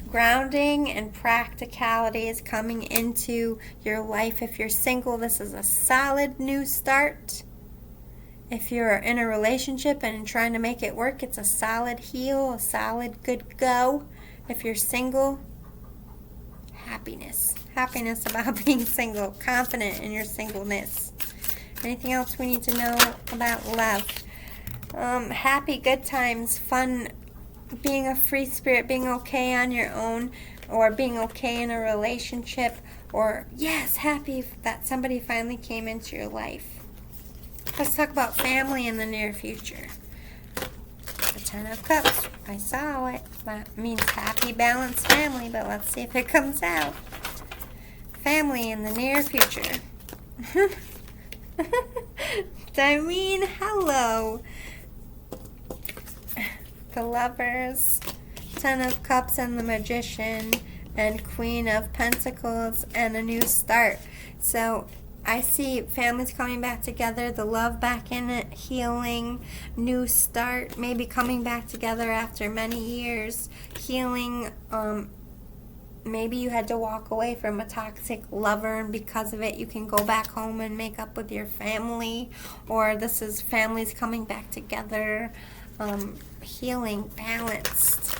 Grounding and practicality is coming into your life. If you're single, this is a solid new start. If you're in a relationship and trying to make it work, it's a solid heal, a solid good go. If you're single, happiness. Happiness about being single, confident in your singleness. Anything else we need to know about love? Happy, good times, fun, being a free spirit, being okay on your own, or being okay in a relationship, or yes, happy that somebody finally came into your life. Let's talk about family in the near future. The Ten of Cups. I saw it. That means happy, balanced family, but let's see if it comes out. Family in the near future. I mean, hello. The Lovers, Ten of Cups, and the Magician, and Queen of Pentacles, and a new start. So I see families coming back together, the love back in it, healing, new start, maybe coming back together after many years, healing. Maybe you had to walk away from a toxic lover, and because of it you can go back home and make up with your family, or this is families coming back together, healing, balanced,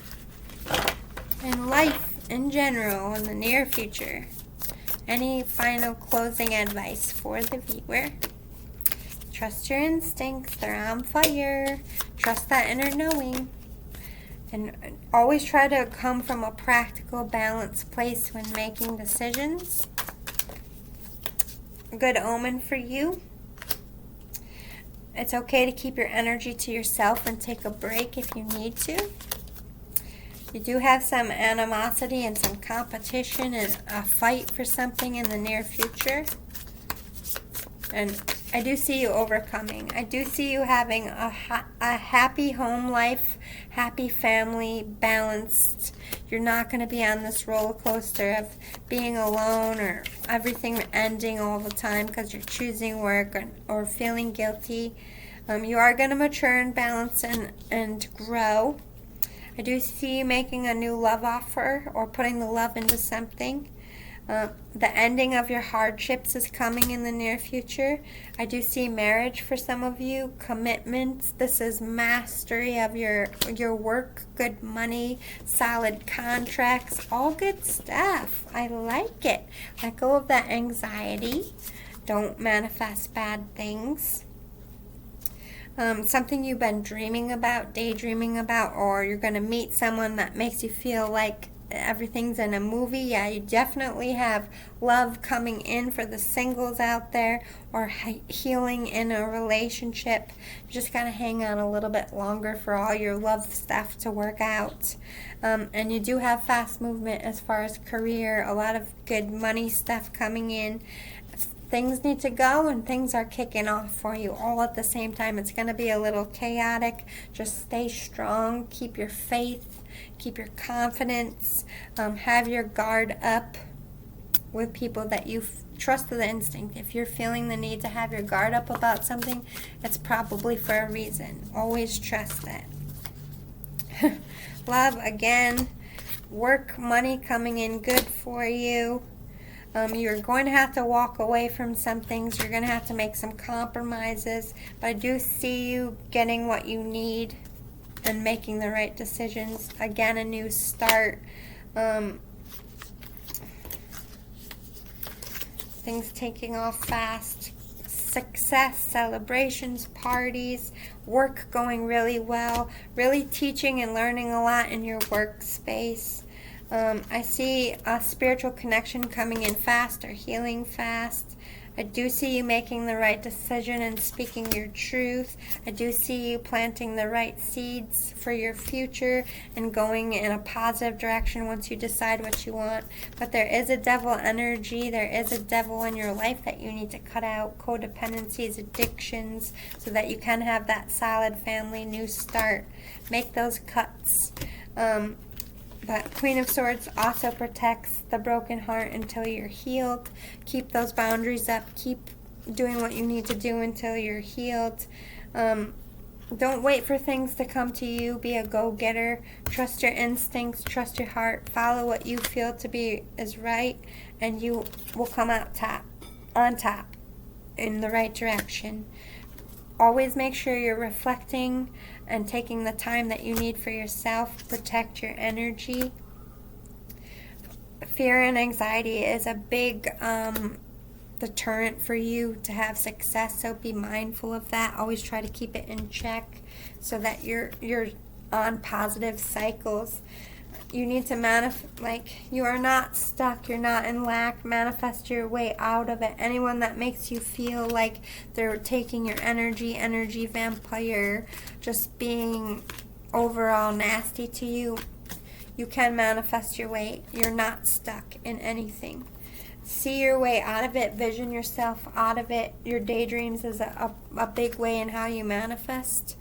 and life in general in the near future. Any final closing advice for the viewer? Trust your instincts. They're on fire. Trust that inner knowing. And always try to come from a practical, balanced place when making decisions. Good omen for you. It's okay to keep your energy to yourself and take a break if you need to. You do have some animosity and some competition and a fight for something in the near future. And I do see you overcoming. I do see you having a happy home life, happy family, balanced. You're not going to be on this roller coaster of being alone or everything ending all the time because you're choosing work or feeling guilty. You are going to mature and balance and grow. I do see you making a new love offer or putting the love into something. The ending of your hardships is coming in the near future. I do see marriage for some of you, commitment. This is mastery of your work, good money, solid contracts, all good stuff. I like it. Let go of that anxiety. Don't manifest bad things. Something you've been dreaming about, daydreaming about, or you're going to meet someone that makes you feel like everything's in a movie. Yeah, you definitely have love coming in for the singles out there, or healing in a relationship. You just got to hang on a little bit longer for all your love stuff to work out. And you do have fast movement as far as career, a lot of good money stuff coming in. Things need to go and things are kicking off for you all at the same time. It's going to be a little chaotic. Just stay strong. Keep your faith. Keep your confidence. Have your guard up with people that you trust the instinct. If you're feeling the need to have your guard up about something, it's probably for a reason. Always trust it. Love, again. Work, money coming in good for you. You're going to have to walk away from some things. You're going to have to make some compromises. But I do see you getting what you need and making the right decisions. Again, a new start. Things taking off fast. Success, celebrations, parties, work going really well. Really teaching and learning a lot in your workspace. I see a spiritual connection coming in fast or healing fast. I do see you making the right decision and speaking your truth. I do see you planting the right seeds for your future and going in a positive direction once you decide what you want. But there is a devil energy. There is a devil in your life that you need to cut out. Codependencies, addictions, so that you can have that solid family new start. Make those cuts. But Queen of Swords also protects the broken heart until you're healed. Keep those boundaries up. Keep doing what you need to do until you're healed. Don't wait for things to come to you. Be a go-getter. Trust your instincts. Trust your heart. Follow what you feel to be is right, and you will come out on top, in the right direction. Always make sure you're reflecting and taking the time that you need for yourself. Protect your energy. Fear and anxiety is a big deterrent for you to have success, so be mindful of that. Always try to keep it in check so that you're on positive cycles. You need to you are not stuck, you're not in lack. Manifest your way out of it. Anyone that makes you feel like they're taking your energy vampire, just being overall nasty to you, you can manifest your way. You're not stuck in anything. See your way out of it. Vision yourself out of it. Your daydreams is a big way in how you manifest.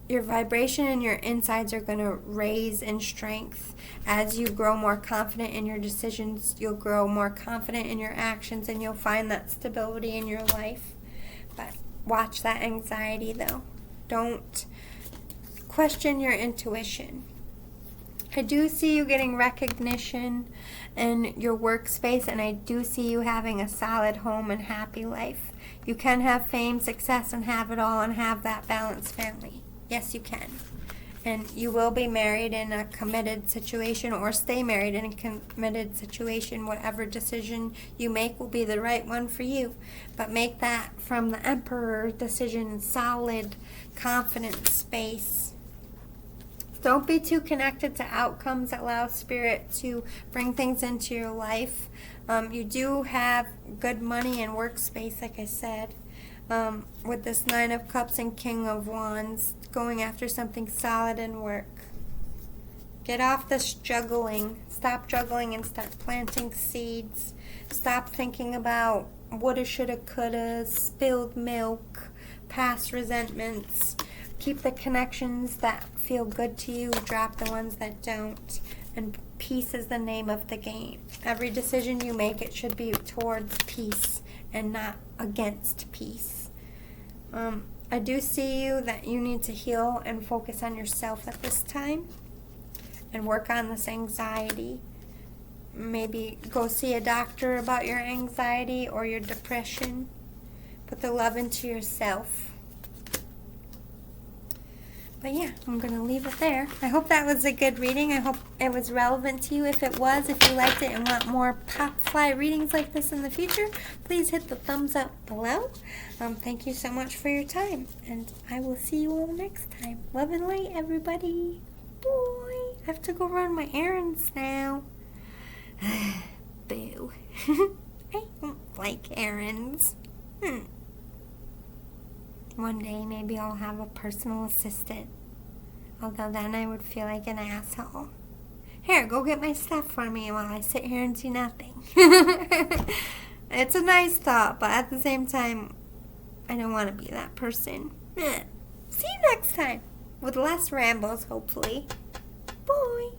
Your vibration and your insides are going to raise in strength. As you grow more confident in your decisions, you'll grow more confident in your actions, and you'll find that stability in your life. But watch that anxiety, though. Don't question your intuition. I do see you getting recognition in your workspace, and I do see you having a solid home and happy life. You can have fame, success, and have it all, and have that balanced family. Yes, you can. And you will be married in a committed situation, or stay married in a committed situation. Whatever decision you make will be the right one for you. But make that from the Emperor decision, solid, confident space. Don't be too connected to outcomes. Allow Spirit to bring things into your life. You do have good money and workspace, like I said. With this Nine of Cups and King of Wands, going after something solid in work. Get off this juggling. Stop juggling and start planting seeds. Stop thinking about woulda, shoulda, coulda, spilled milk, past resentments. Keep the connections that feel good to you. Drop the ones that don't. And peace is the name of the game. Every decision you make, it should be towards peace and not against peace. I do see you that you need to heal and focus on yourself at this time and work on this anxiety. Maybe go see a doctor about your anxiety or your depression. Put the love into yourself. But yeah, I'm going to leave it there. I hope that was a good reading. I hope it was relevant to you. If it was, if you liked it and want more pop fly readings like this in the future, please hit the thumbs up below. Thank you so much for your time, and I will see you all next time. Love and light, everybody. Bye. I have to go run my errands now. Boo. I don't like errands. One day, maybe I'll have a personal assistant. Although then I would feel like an asshole. Here, go get my stuff for me while I sit here and do nothing. It's a nice thought, but at the same time, I don't want to be that person. See you next time. With less rambles, hopefully. Bye.